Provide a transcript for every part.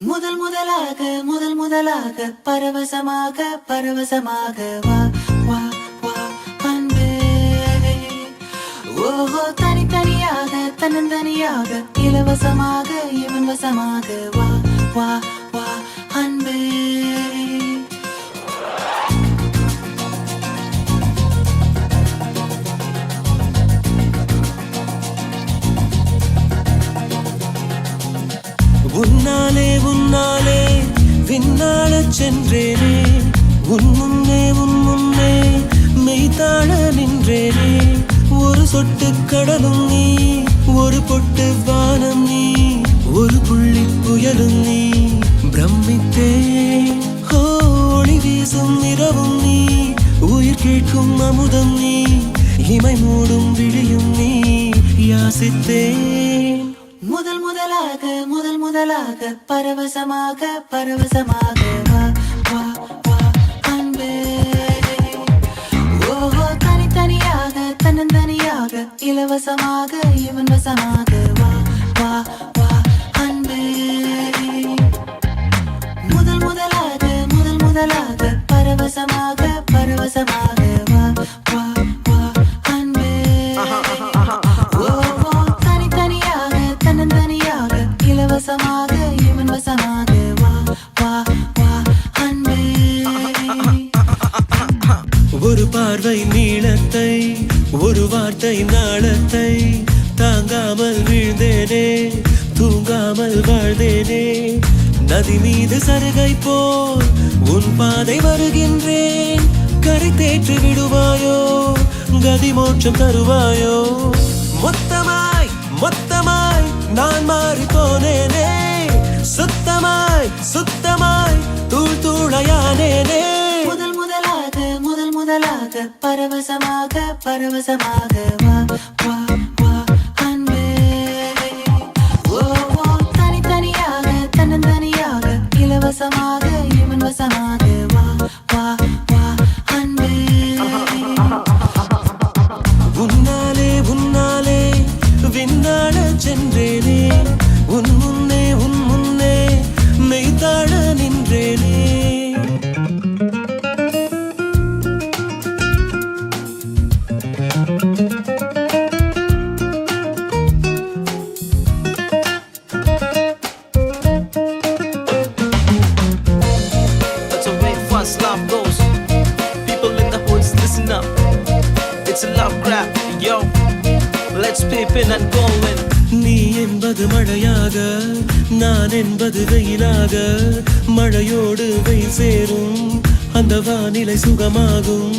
முதல் முதலாக முதல் முதலாக பரவசமாக பரவசமாக வா வா வா அன்பே. ஓஹோ தனித்தனியாக தன்னந்தனியாக இலவசமாக இவன் வசமாக வா வா வா அன்பே. உன்னாலே உன்னாலே விண்ணாளச் சென்றேனே, உன் முன்னே மெய்தாழ நின்றேனே. ஒரு சொட்டு கடலும் நீ, ஒரு பொட்டு வானம் நீ, ஒரு புள்ளி புயலும் நீ. பிரமித்தேன் ஒளி வீசும் இரவும் நீ, உயிர் கேட்கும் அமுதம் நீ, இமை மூடும் விழியும் நீ. யாசித்தேன் முதல் முதலாக முதல் முதலாக பரவசமாக பரவசமாக வா வா வா அன்பே. ஓஹோ தனித்தனியாக தன்னந்தனியாக இலவசமாக இவன் வசமாக வா வா வா அன்பே. முதல் முதலாக முதல் முதலாக பரவசமாக பரவசமாக வா வா வா அன்பே. ஓஹோ தனித்தனியாக தன்னந்தனியாக இலவசமாக இவன் வசமாக வா வா வா அன்பே. ஒரு பார்வை நீளத்தை, ஒரு வார்த்தை நாளத்தை, தாங்காமல் வீழ்ந்தேனே, தூங்காமல் வாழ்ந்தேனே. நதி மீது சருகை போல் உன் பாதை வருகின்றேன். கரை தேற்றி விடுவாயோ, கதி மோட்சம் தருவாயோ. மொத்தமாய் மொத்தமாய் நான் மாறி போனேனே, சுத்தமாய் சுத்தமாய் தூள் தூளையானேனே. முதல் முதலாக முதல் முதலாக பரவசமாக பரவசமாக வா வா வா அன்பே. ஓஹோ தனித்தனியாக தன்னந்தனியாக இலவசமாக இவன் வசமாக வா வா வா அன்பே. உன்னாலே உன்னாலே விண்ணாளச் சென்றேனே, உன் முன்னே மெய்தாழ நின்றேனே. That's the way fast love goes. People in the hoods, listen up. It's a love grab, yo. Let's peep in and go in. நீ என்பது மழையாக, நான் என்பது வெயிலாக. மழையோடு வெயில் சேரும், அந்த வானிலை சுகமாகும்.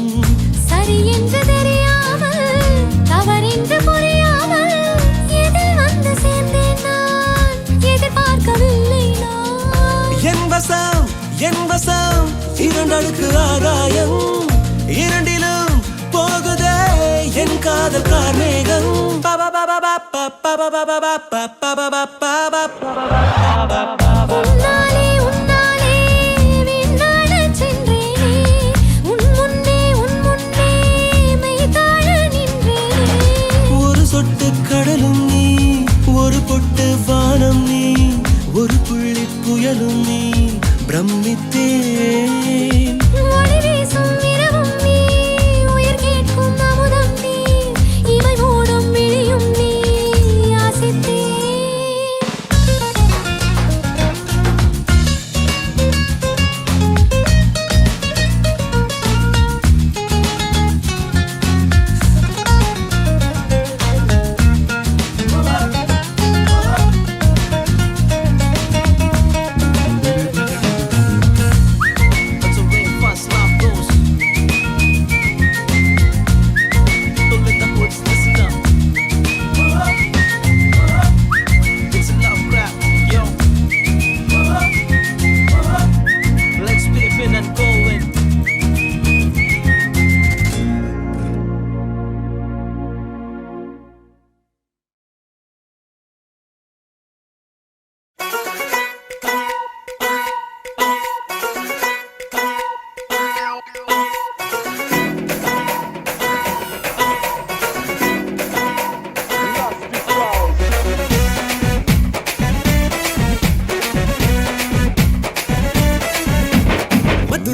சரி என்று தெரியாமல், தவறென்று புரியாமல், எதில் வந்து சேர்ந்தேன் நான், எதிர்பார்க்கவில்லை நான். என் வசம் இரண்டடுக்கு ஆகாயம், இரண்டிலும் போகுதே என் காதல் கார்மேகம். உன்னாலே உன்னாலே விண்ணாளச் சென்றேனே, உன் முன்னே மெய்தாழ நின்றேனே. ஒரு சொட்டு கடலும் நீ, ஒரு பொட்டு வானம் நீ, ஒரு புள்ளி புயலும் நீ. பிரமித்தேன் ஒளி வீசும் இரவும் நீ, உயிர் கேட்கும் அமுதம் நீ, இமை மூடும் விழியும் நீ. யாசித்தேன்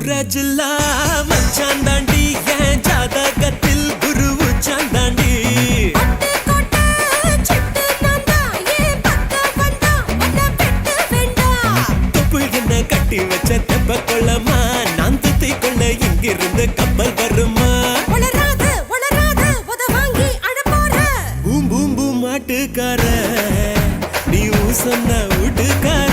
மதுரை ஜில்லா மச்சான் தாண்டி என் ஜாதகத்தில் குரு உச்சான் தாண்டி தொப்புள் என்ன கட்டி வச்ச தெப்ப கொள்ளமா நான் துத்தி கொள்ள இங்கிருந்து கப்பல் வருமா பூம் பூம் பூம் மாட்டுக்கார நீ சொன்ன வீட்டுக்கார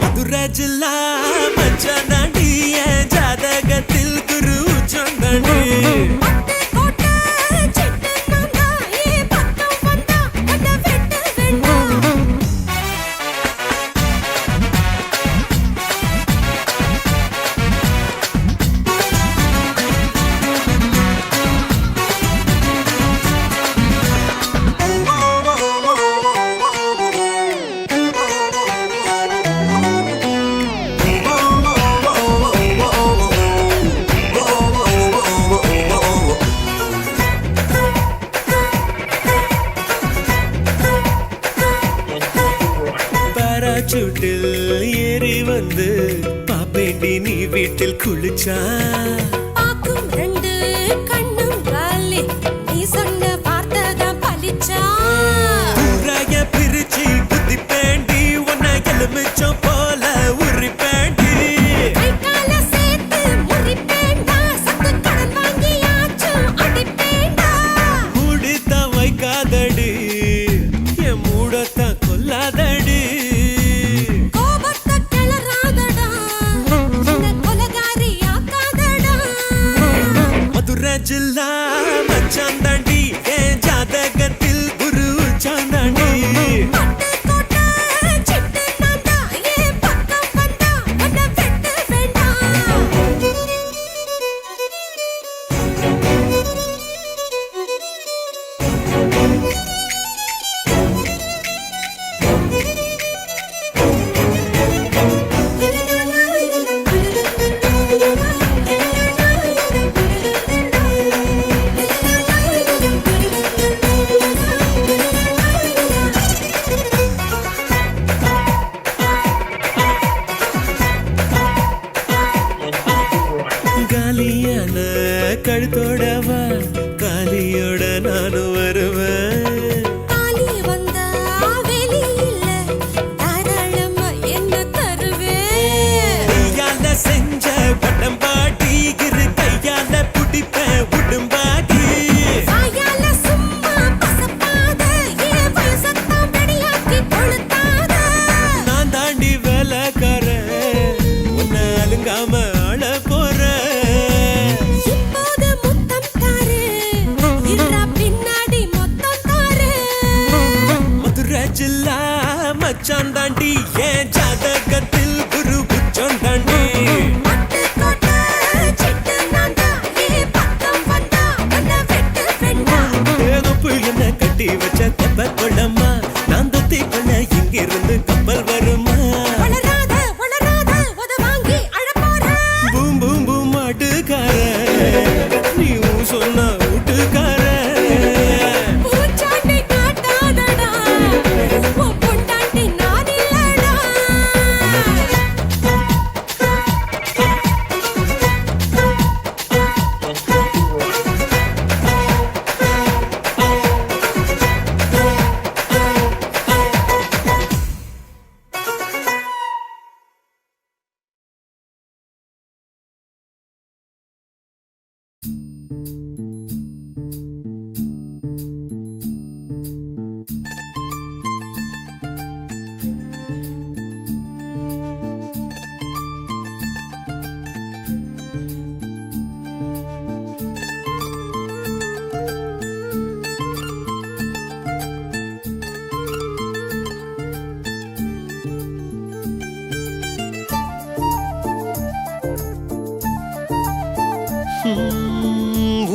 மதுரை ஜில்லா மச்சான் தாண்டி என் ஜாதகத்தில் குரு உச்சான் தாண்டி பாராசூட்டில் ஏறி வந்து பாப்பேண்டி நீ வீட்டில் குளிச்சா ஊராய பிரிச்சு குதிப்பேண்டி உன்னை எலுமிச்சம் போல உரிப்பேண்டி மூடித்தான் வைக்காதடி என் மூடத்தான் கொல்லாதடி மதுரை ஜில்லா மச்சான் தாண்டி என் ஜாதகத்தில் குரு உச்சான் தாண்டி காலியான கழுத்தோடவா காலியோட நானும் வருவேன் கையால செஞ்ச பட்டம்பாடி இரு கையால புடிப்ப உடும்பாடி நான் தாண்டி வேலைக்கார உன்னை அலுங்காம ஆள போற மதுரை ஜில்லா மச்சான் தாண்டி என் ஜாதகத்தில் குரு உச்சான் தாண்டி தொப்புள் என்ன கட்டி வச்ச தெப்ப கொள்ளமா நான் துத்தி கொள்ள இங்கிருந்து கப்பல் வருமா பூம் பூம் பூம் மாட்டுக்கார நீ சொன்ன வீட்டுக்கார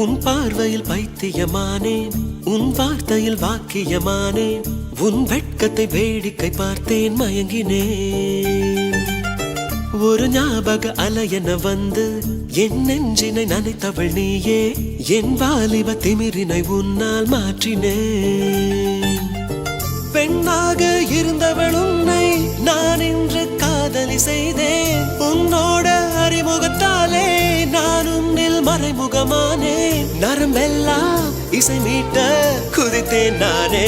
உன் பார்வையில் பைத்தியமானேன் உன் வார்த்தையில் வாக்கியமானேன் உன் வெட்கத்தை வேடிக்கை பார்த்தேன் மயங்கினேன் ஒரு ஞாபக அலையென வந்து என் நெஞ்சினை நனைத்தவள் நீயே என் வாலிப திமிரினை உன்னால் மாற்றினேன் பெண்ணாக இருந்தவள் உன்னை நான் இன்று காதலி செய்தேன். உன்னோட அறிமுகத்தாலே நான் உன்னில் மறைமுகமானே. நரம்பெல்லாம் இசை மீட்ட குதித்தேன் நானே.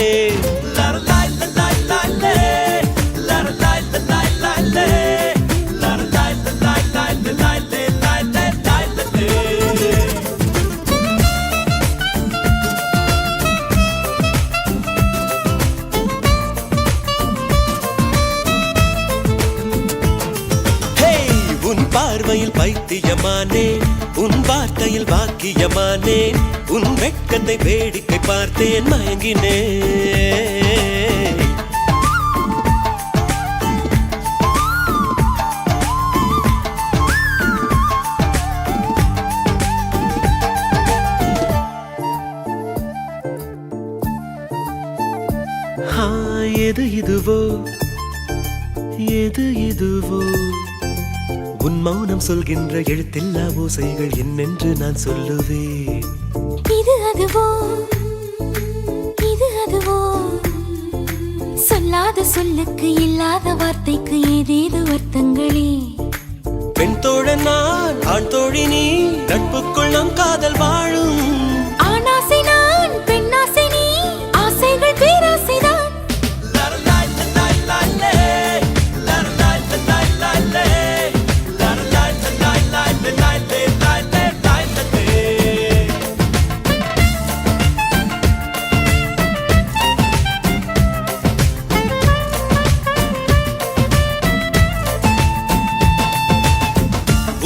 உன் பார்வையில் பைத்தியமானேன், உன் வார்த்தையில் வாக்கியமானேன். உன் வெட்கத்தை வேடிக்கை பார்த்தேன், மயங்கினேன். எது இதுவோ எது இதுவோ உன் மௌனம் சொல்கின்ற எழுத்தில்லா ஓசைகள் என்னென்று நான் சொல்லுவேன். இது அதுவோ இது அதுவோ சொல்லாத சொல்லுக்கு இல்லாத வார்த்தைக்கு ஏதேது அர்த்தங்களே. பெண் தோழன் நான், ஆண் தோழி நீ, நட்புக்குள் நம் காதல் வாழும். ஆணாசை நான், பெண்ணாசை நீ, ஆசைகள் பேராசைதான்.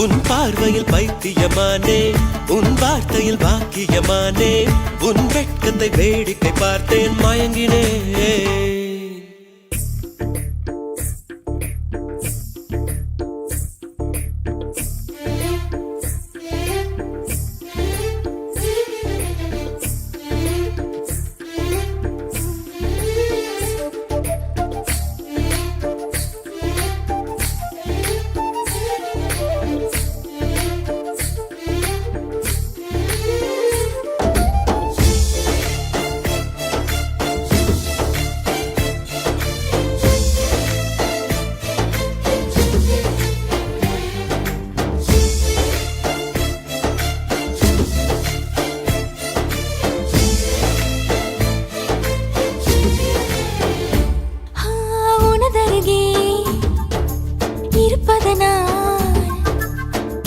உன் பார்வையில் பைத்தியமானே, உன் வார்த்தையில் வாக்கியமானே. உன் வெட்கத்தை வேடிக்கை பார்த்தேன், மயங்கினேன்.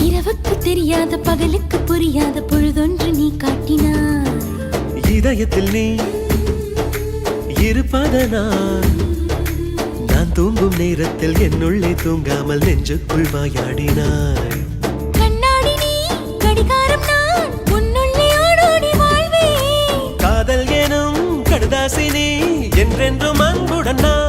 இரவுக்கு தெரியாத பகலுக்கு புரியாத பொழுதொன்று நீ காட்டினாய். இதயத்தில் நீ இருப்பதனால் நான் தூங்கும் நேரத்தில் என்னுள்ளே தூங்காமல் நெஞ்சுக்குள் வாயாடினாய். கண்ணாடி நீ, கடிகாரம் நான், உன்னுள்ளே ஓடோடி வாழ்வேன். காதல் எனும் கடுதாசி நீ, என்றென்றும் அன்புடன் நான்.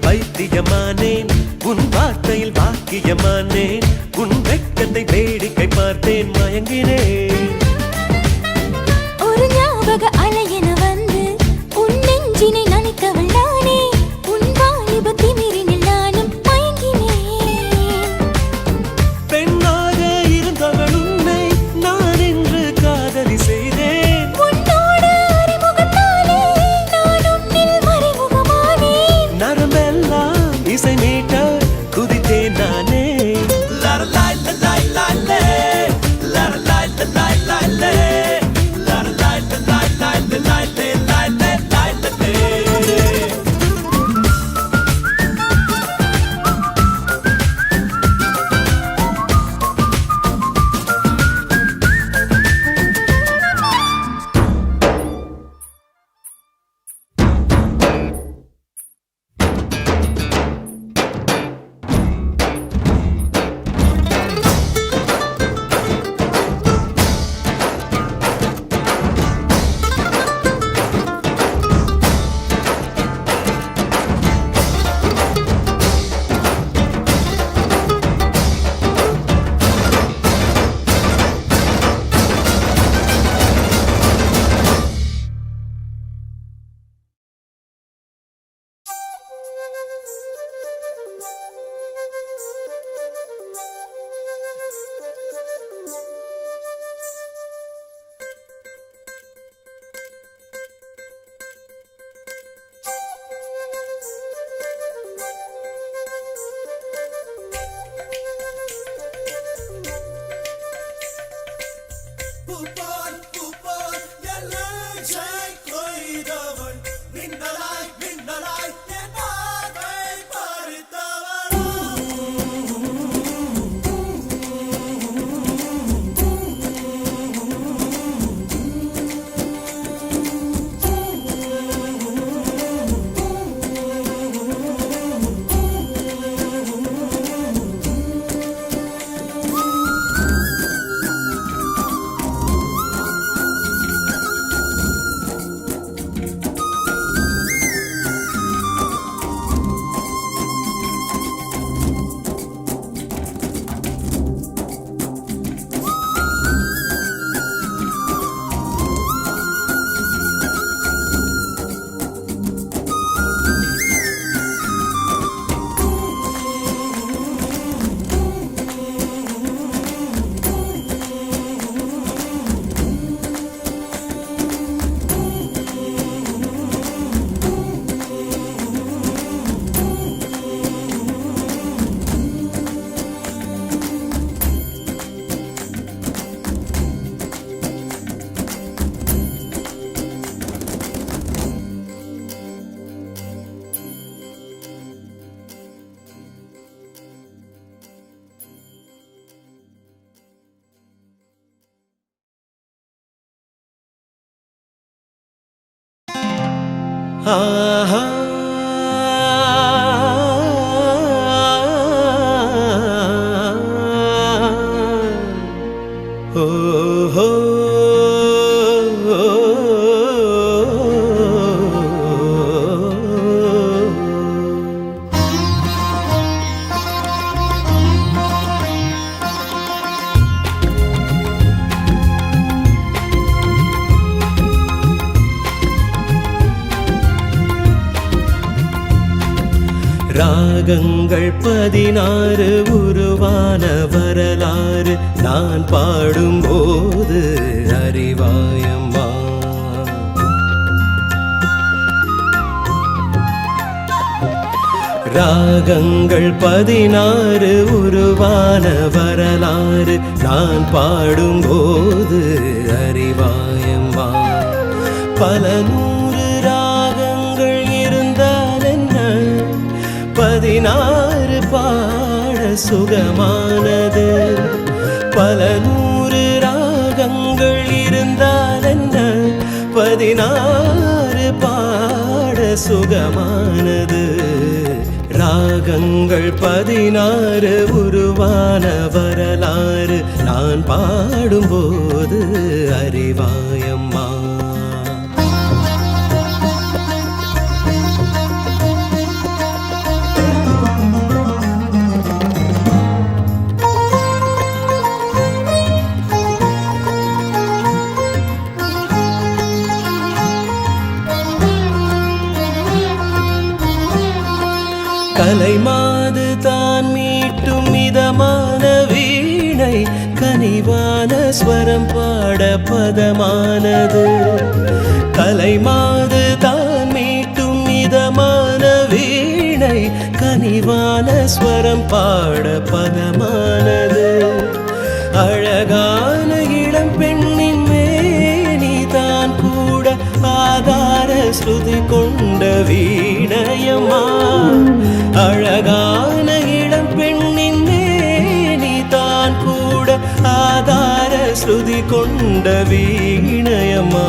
பைத்தியமானேன், உன் வார்த்தையில் வாக்கியமானேன். உன் வெட்கத்தை வேடிக்கை பார்த்தேன், மயங்கினேன். ஒரு ஞாபக அலையென வந்து உன் நெஞ்சினை நனைத்தவள் நானே. உன் வாலிப திமிரினில் நானும் மயங்கினேன். பெண்ணாக இருந்தவள் உன்னை நான் இன்று காதலி செய்தேன். உன்னோடு அறிமுகத்தாலே நான் உன்னில் மறைமுகமானேன். நரம்பெல்லாம் இசை மீட்ட குதித்தேன் நானே. ஆஹா ஓஹோ ராகங்கள் 16 உருவான வரலாறு நான் பாடும்போது அறிவாயம்மா. ராகங்கள் 16 உருவான வரலாறு நான் பாடும்போது அறிவாயம்மா. பல நூறு ராகங்கள் இருந்தால் என்ன, 16 பாட சுகமானது. பல நூறு ராகங்கள் இருந்தால் என்ன, 16 பாட சுகமானது. ராகங்கள் 16 உருவான வரலாறு நான் பாடும்போது அறிவாயம்மா. கலைமாது தான் மீட்டும் மிதமான வீணை, கனிவான ஸ்வரம் பாட பதமானது. கலைமாது தான் மீட்டும் மிதமான வீணை, கனிவான ஸ்வரம் பாட பதமானது. அழகான இளம் பெண்ணின் மேனி தான் கூட ஆதார ஸ்ருதி கொண்ட வீணையம்மா. அழகான இளம் பெண்ணின் மேனி தான் கூட ஆதார ஸ்ருதி கொண்ட வீணையம்மா.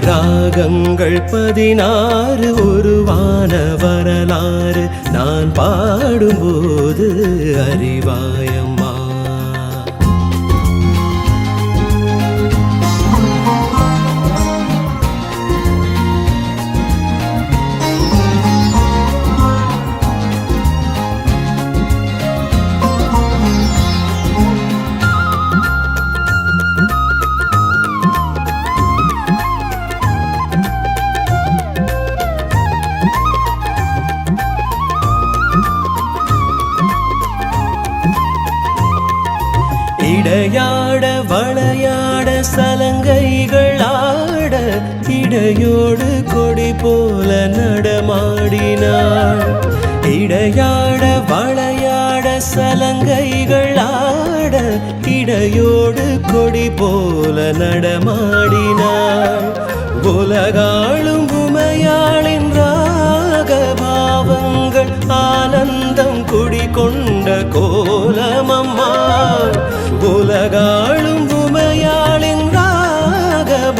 ராகங்கள் 16 உருவான வரலாறு நான் பாடும்போது அறிவாயம்மா. இடையாட வளையாட சலங்கைகள் ஆட, இடையோடு கொடி போல நடமாடினாள். இடையாட வளையாட சலங்கைகள் ஆட, இடையோடு கொடி போல நடமாடினாள். உலகாளும் உமையாளின் ராகபாவங்கள் ஆனந்தம் குடிகொண்ட கோலமம்மா. உலகாளும் உமையாளின் ராகபாவங்கள்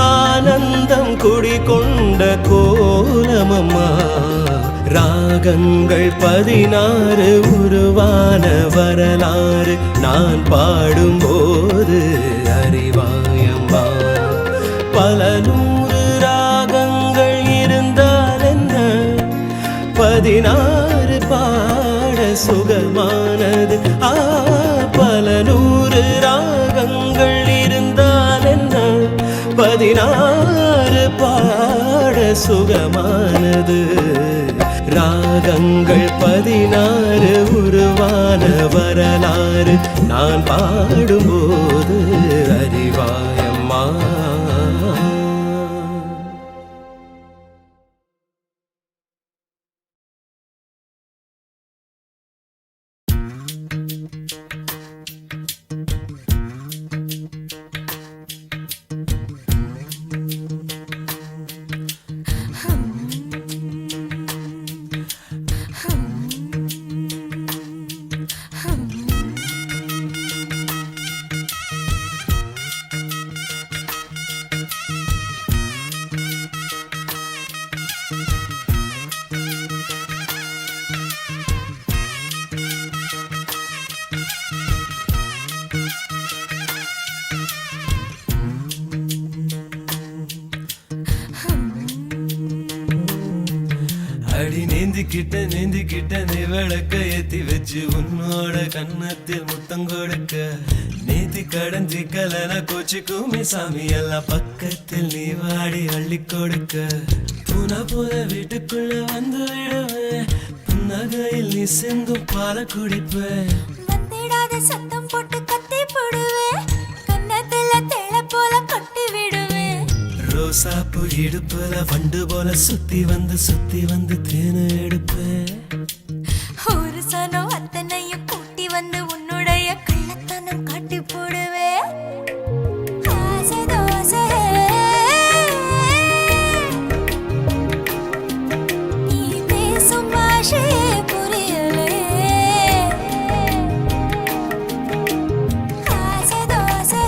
ஆனந்தம் குடிகொண்ட கோலமம்மா. ராகங்கள் 16 உருவான வரலாறு நான் பாடும்போது அறிவாயம்மா. பல நூறு ராகங்கள் இருந்தால் என்ன, 16 பாட சுகமானது. பல நூறு ராகங்கள் இருந்தால் என்ன, 16 பாட சுகமானது. ராகங்கள் 16 உருவான வரலாறு நான் பாடும்போது அறிவாயம்மா. நீந்திக்கிட்ட நீ விளக்க ஏத்தி வச்சு உன்னோட கன்னத்தில் முத்தம் கொடுக்க நேத்தி கடந்தி கலன கோச்சி குமி சாமி எல்லாம் பக்கத்தில் நீ வாடி அள்ளி கொடுக்க பூனா போல வீட்டுக்குள்ள வந்து விடுவேன் புன்னகையில் நீ சிந்தும் பால குடிப்பேன் வந்திடாத சத்தம் போட்டு கத்தி போடுவேன் கன்னத்துல தேள போல கொட்டி விடுவேன் ரோசாப்பு இடுப்புல வண்டு போல சுத்தி வந்து தேனை எடுப்பேன் ஒரு சனம் அத்தனையும் கூட்டி வந்து உன்னுடைய கள்ளத்தனம் காட்டி போடுவேன் ஆசை தோசை நீ பேசும் பாஷையே புரியலே ஆசை தோசை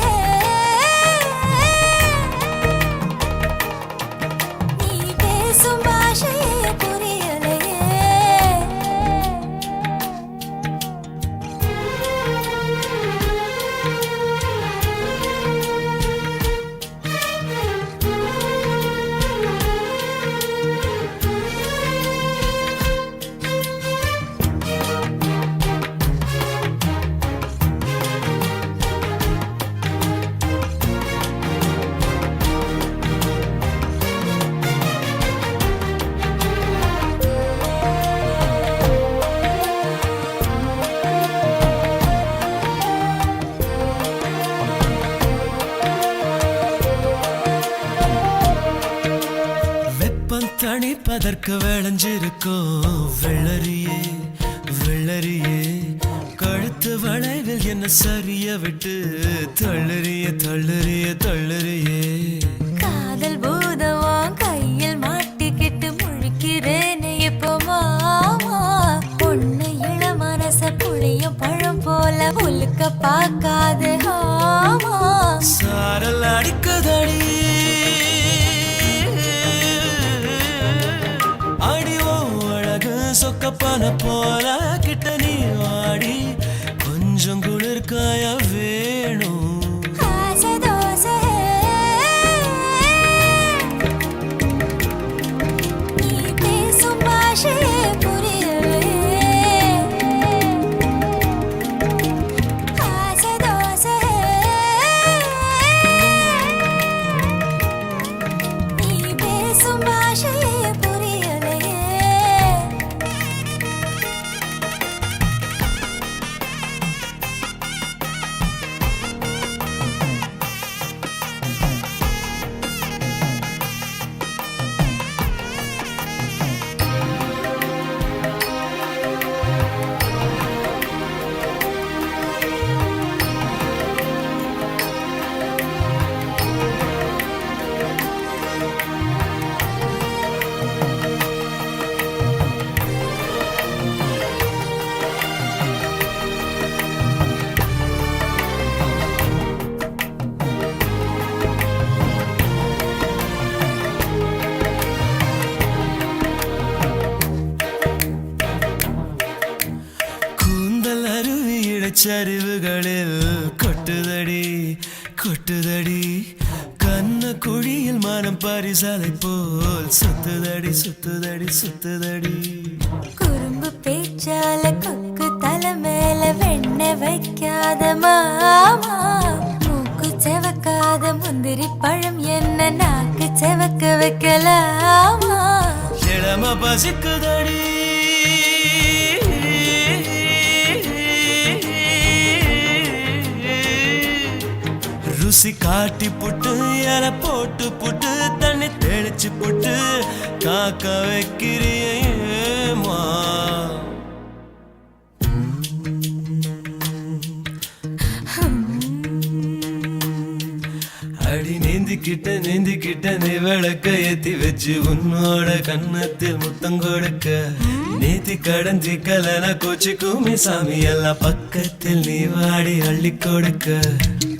நீ பேசும் பாஷையே புரியலே வெப்பம் தணிப்பதற்கு விளைஞ்சிருக்கோம் வெள்ளரியே கழுத்து வளைவில் என்ன சரிய விட்டு தள்ளறியே காதல் பூதவா கையில் மாட்டிக்கிட்டு முழிக்கிறேனே இப்போ மாமா பொண்ணு இள மனச புளியும் பழம் போல உலுக்க பார்க்காது ஆமா சாரல் அடிக்குதடி அடிவோ அழகு சொக்கப்பன போல கிட்ட நீ வாடி கொஞ்சம் குளிர்காய வேணும் ஆசை தோசை நீ பேசும் பாஷையே புரியலே ஆசை தோசை நீ பேசும் பாஷையே புரியலே கூந்தல் அருவி இடைச்சரிவுகளில் கொட்டுதடி கண்ண குழியில் மனம் பரிசலை போல் சுத்துதடி குறும்பு பேச்சால கொக்கு தலை மேல வெண்ண வைக்காத மாமா மூக்கு செவக்காத முந்திரி பழம் என்ன நாக்கு செவக்க வைக்கலாமா இளம பசிக்குதடி ருசி காட்டி புட்டு இல போட்டு புட்டு தண்ணி தெளிச்சு புட்டு காக்க வைக்கிறியேமா அடி நீந்திக்கிட்ட நீ விளக்க ஏத்தி வச்சு உன்னோட கன்னத்தில் முத்தம் கொடுக்க நேத்தி கடந்தி கலன கோச்சி குமி சாமி எல்லாம் பக்கத்தில் நீ வாடி அள்ளி கொடுக்க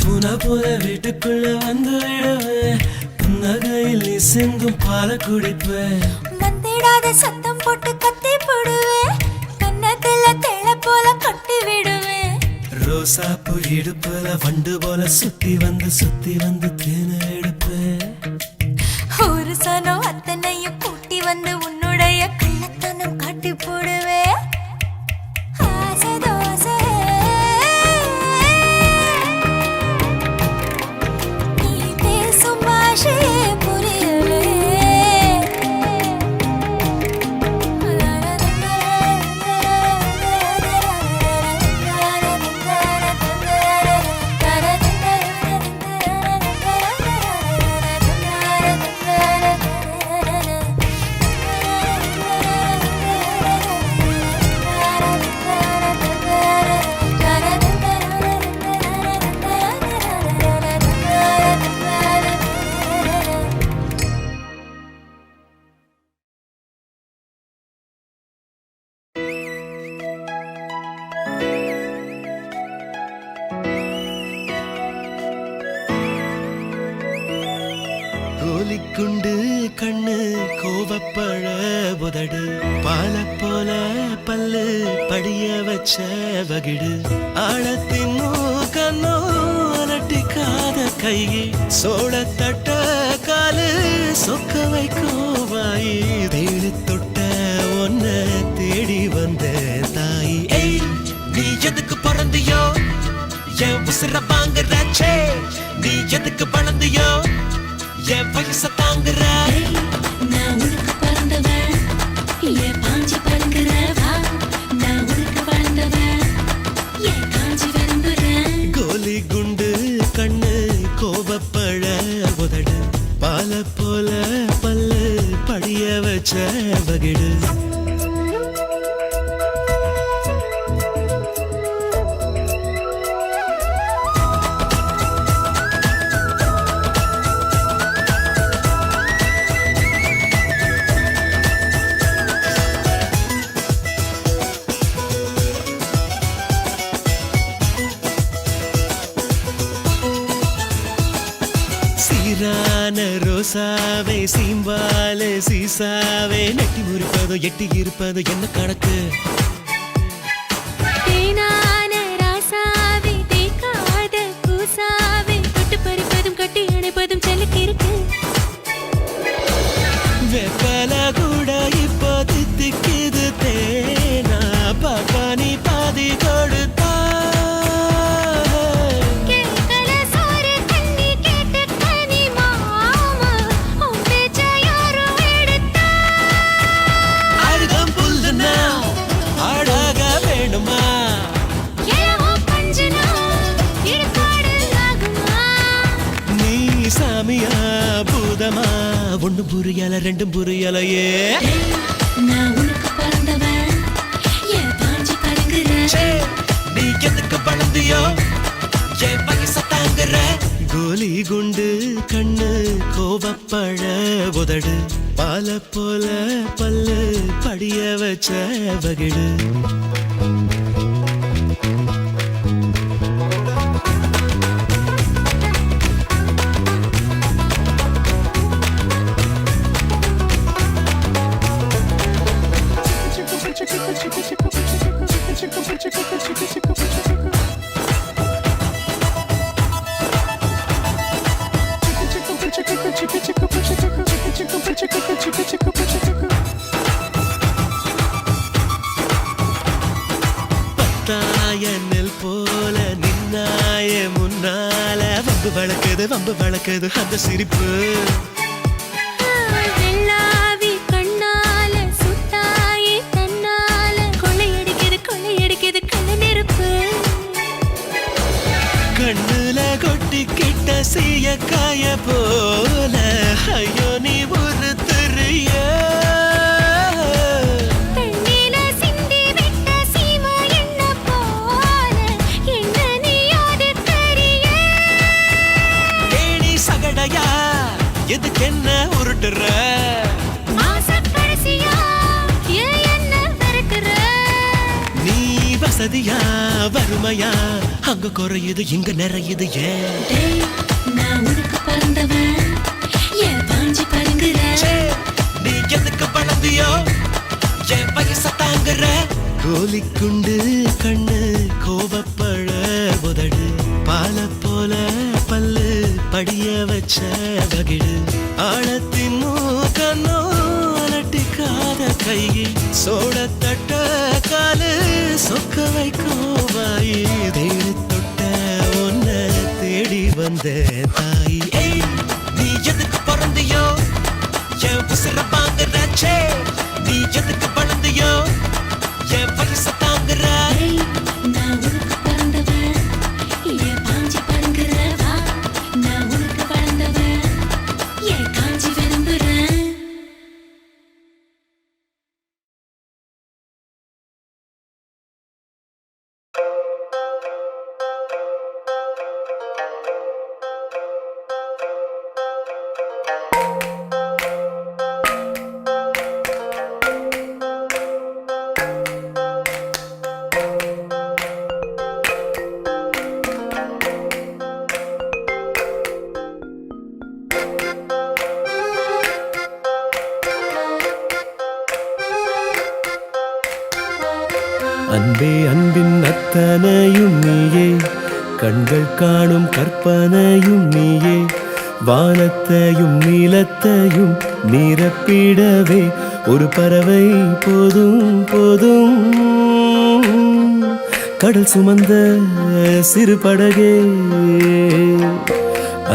பூனா போல வீட்டுக்குள்ள வந்து விடுவேன் புன்னகையில் நீ சிந்தும் பால குடிப்பேன் வந்திடாத சத்தம் போட்டு கத்தி போடுவேன் கன்னத்துல தேள போல கொட்டி விடுவேன் ரோசாப்பு இடுப்புல வண்டு போல சுத்தி வந்து தேனை எடுப்பேன் ஒரு சனம் அத்தனையும் கூட்டி வந்து உன்னுடைய கள்ளத்தனம் காட்டி வச்ச வகிடு ஆழத்தின் கண்ணோ அலட்டிக்காத கை சோழ தட்ட காலு சொக்க வைக்கும் வாயி தேடி தொட்ட ஒன்ன தேடி வந்த தாய் ஏய் நீ எதுக்கு பிறந்தியோ என் உசுர வாங்குறாச்சே நீ எதுக்கு வளர்ந்தியோ என் வயச தாங்குற நான் உனக்கு பிறந்தவன் ஏன் பாஞ்சி பறங்குறவா நான் உனக்கு வளர்ந்தவன் ஏன் காஞ்சி விரும்புறேன் கோலி குண்டு கண்ணு கோபப்பழ உதடு பால போல பல்லு படிய வச்ச வகிடு சீரான ரோசாவே சீம்பால சீசாவே நெட்டி முறிப்பதோ எட்டி இருப்பதோ என்ன கணக்கு தேனான ராசாவே தேக்காத கூசாவே தொட்டு பறிப்பதும் கட்டி அணைப்பதும் செலுக்கு இருக்கு வெப்பல கூட இப்போ தித்திக்குது தேனா பாப்பா நீ பாதி கொடுத்தா கேட்கல சோறு தண்ணி கேட்டு கனி மாமா உன் பேச்ச யாரும் எடுத்தா அருகம் புல்லுனா ஆடாக வேணுமா ஏவோ பஞ்சனா இடுகாடு ஆகுமா நீ சாமியா பூதமா ஒண்ணு புரியல ரெண்டும் புரியலையே நான் உனக்கு பிறந்தவன் ஏன் பாஞ்சி பறங்குறேன் நீ எதுக்கு வளர்ந்தியோ என் வயச தாங்குற கோலி குண்டு கண்ணு கோபப்பழ உதடு பால போல பல்லு படிய வச்ச வகிடு பத்தாயனில் போல நின்னாய முன்னால வம்பு வளக்குது அந்த சிரிப்பு வெள்ளாவி கண்ணால சுட்டாயே தன்னால கொள்ளையடிக்குது கள்ள நெருப்பு கண்ணுல கொட்டிக்கிட்ட சீயக்காய போல ஐயோ நீ ஒரு தெரிய தண்ணீல சிந்தி விட்ட சீமை என்ன போல என்ன நீ ஒதுக்கறிய ஏணி சகடையா எதுக்கு என்ன உருட்டுற மாசக் கடைசியா ஏன் என்ன வெறுக்கிற நீ வசதியா வறுமையா அங்க குறையுது இங்க நிறையுது ஏன் டேய், நான் உனக்கு பிறந்தவன் ஏன் பாஞ்சி பறங்குறேன் நீ எதுக்கு வளர்ந்தியோ என் வயச தாங்குற கோலி குண்டு கண்ணு கோபப்பழ உதடு பால போல பல்லு படிய வச்ச வகிடு ஆழத்தின் கண்ணோ அலட்டிக்காத கை சோழ தட்ட காலு சொக்க வைக்கும் வாயி தேடி தொட்ட ஒன்ன தேடி வந்த தாய் ஏய் நீ எதுக்கு பிறந்தியோ என் உசுர வாங்குறாச்சே நீ எதுக்கு வளர்ந்தியோ என் வயச தாங்குற டேய், நான் உனக்கு பிறந்தவன் ஏன் பாஞ்சி பறங்குறவா நான் உனக்கு வளர்ந்தவன் ஏன் காஞ்சி விரும்புறேன் அன்பின் அத்தனையும் நீயே, கண்கள் காணும் கற்பனையும் நீயே, வானத்தையும் நீலத்தையும் நிரப்பிடவே ஒரு பறவை போதும் போதும். கடல் சுமந்த சிறு படகே,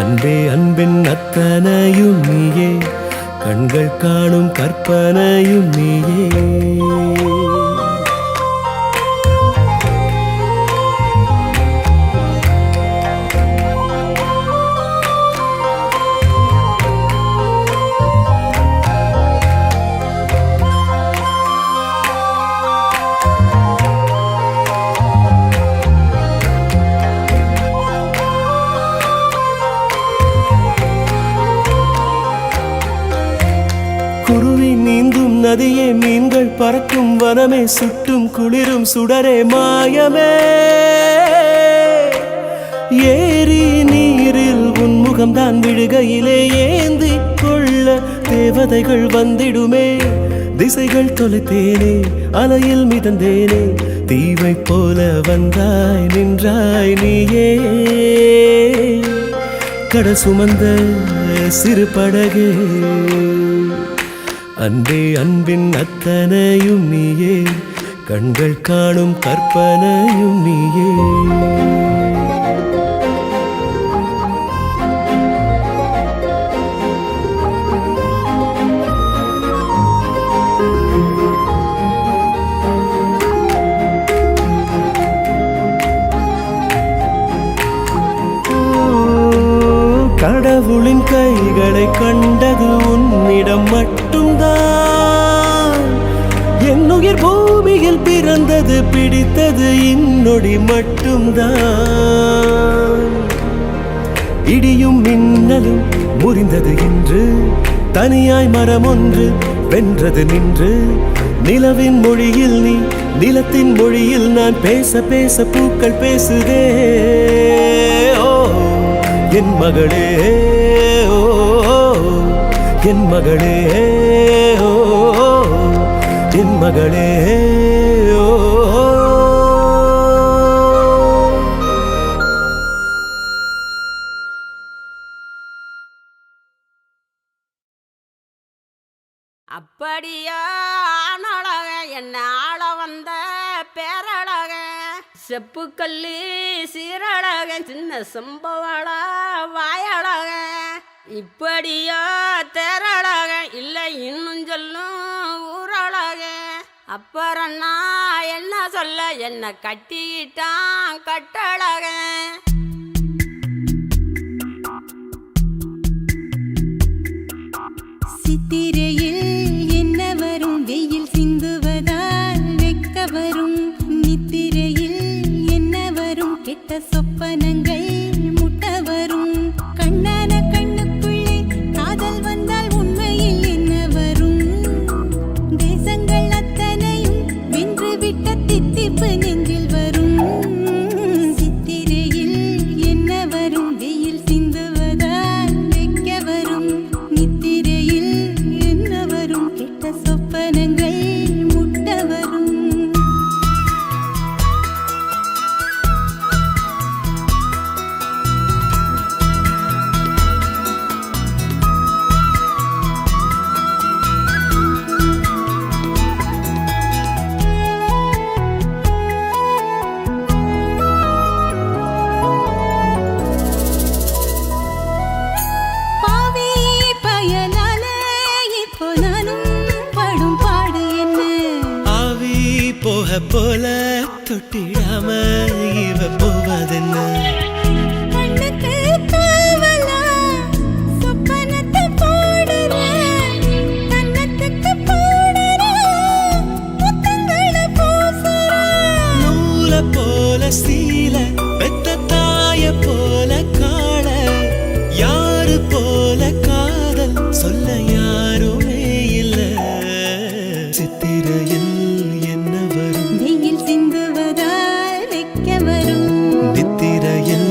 அன்பே அன்பின் அத்தனையும் நீயே, கண்கள் காணும் கற்பனையும் நீயே. குருவி நீந்தும் நதியே, மீன்கள் பறக்கும் வனமே, சுட்டும் குளிரும் சுடரே மாயமே. ஏரி நீரில் உன்முகம்தான் விழுகையிலே ஏந்தி கொள்ள தேவதைகள் வந்திடுமே. திசைகள் தொலைத்தேனே, அலையில் மிதந்தேனே, தீவை போல வந்தாய் நின்றாய் நீயே. கடல் சுமந்த சிறு படகே, அன்பே அன்பின் அத்தனையும் நீயே, கண்கள் காணும் கற்பனையும் நீயே. கடவுளின் கைகளை கண்டது உன்னிடம் மட்டும்தான். என்னுயிர் பூமியில் பிறந்தது பிடித்தது இன்னொடி மட்டும்தான். இடியும் மின்னலும் முறிந்தது இன்று, தனியாய் மரம் ஒன்று வென்றது நின்று. நிலவின் மொழியில் நீ, நிலத்தின் மொழியில் நான், பேச பேச பூக்கள் பேசுதே. ஓ என் மகளே, ஓ என் மகளே, ஓ என் மகளே, ஓ. அப்படியா ஆனழக என்ன ஆள வந்த பேரழக, செப்புக்கல்லி சீரழக, சின்ன சம்பவள வாயழக. இப்படியா தேரழக, இல்லை இன்னும் சொல்லும் ஊரழக. அப்புறம் நான் என்ன சொல்ல, என்ன கட்டிக்கிட்டான் கட்டழக. சித்திரையில் என்ன வரும், வெயில் சிந்துவதால் வெக்க வரும். நித்திரையில் என்ன வரும், கெட்ட சொப்பனங்கள் முட்ட வரும். கண்ணான கண்ணுக்குள்ளே காதல் வந்தால் உண்மையில் என்ன வரும். தேசங்கள் அத்தனையும் வென்றுவிட்ட தித்திப்பு நெஞ்சில் வரும். சித்திரையில் என்ன வரும், வெயில் சிந்துவதால் வெக்க வரும். நித்திரையில் என்ன வரும், கெட்ட சொப்பனங்கள் முட்ட வரும். பாவி பயனால இப்போ நானும் படும் பாடு என்ன. ஆவி போக போல தொட்டிடாம இவ போவதென்ன. கண்ணுக்கு காவலா சொப்பனத்தை போடுறேன், கன்னத்துக்கு போடுறேன், முத்தங்களை பூசுறேன். நூல போல சீல பெத்த தாய போல காள, யாரு போல காதல் சொல்ல யாருமே இல்ல. சித்திரையில் என்ன வரும், வெயில் சிந்துவதால் வெக்க வரும். நித்திரையில்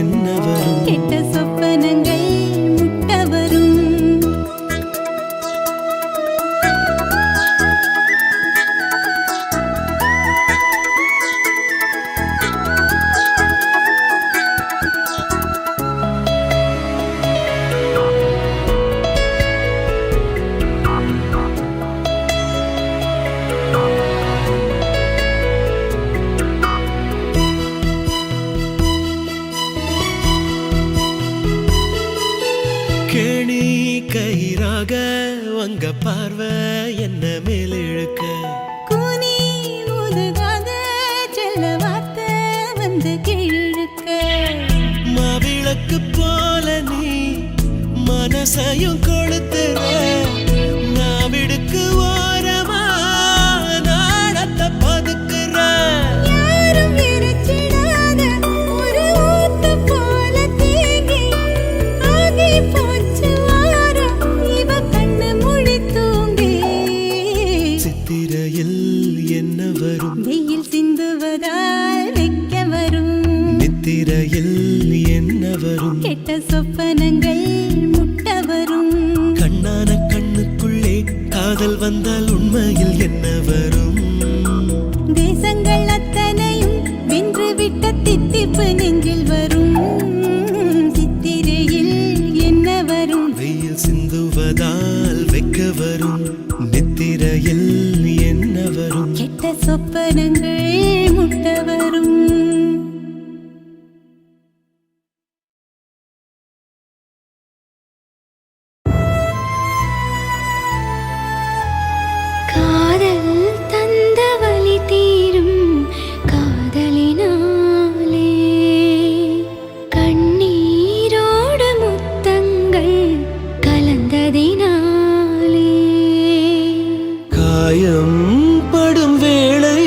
என்ன வரும், கெட்ட சொப்பனங்கள் முட்ட வரும். போக உங்க பார்வை என்ன மேல் இழுக்க கூனி முதுகாக செல்ல வார்த்தை வந்து கீழிழுக்க மாவிளக்கு போல நீ மனசையும் கொளுத்துற நாவிடுக்கு ஓரமா நாடத்தை பதுக்குற யாரும் விரிச்சிடாத ஒரு ஊத்து போல தேங்கி ஆகி போச்சு வாரம் இவ கண்ணு முழி தூங்கி சித்திரையில் என்ன வரும் வெயில் சிந்துவதால் வைக்க வரும் நித்திரையில் என்ன வரும் கெட்ட சொப்பனங்கள் முட்ட வரும் கண்ணான கண்ணுக்குள்ளே காதல் வந்தால் உண்மையில் என்ன வரும் தேசங்கள் அத்தனையும் வென்று விட்ட தித்திப்பு நெஞ்சில் வரும் சித்திரையில் என்ன வரும் வெயில் சிந்துவதால் வைக்க வரும் நித்திரையில் என்ன வரும் கெட்ட சொப்பனங்கள் முட்ட வரும் காதல் தந்த வலி தீரும் காதலினாலே கண்ணீரோடு முத்தங்கள் கலந்ததினாலே காயம் படும் வேளை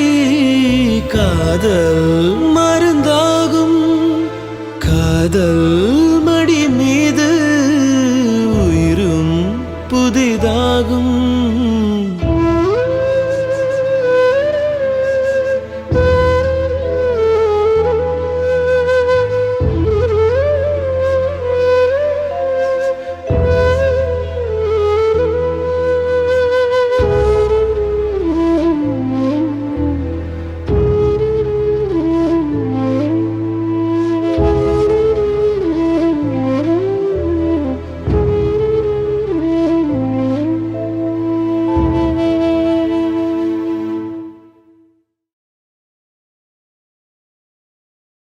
காதல் மருந்தாகும் காதல் மடி மீது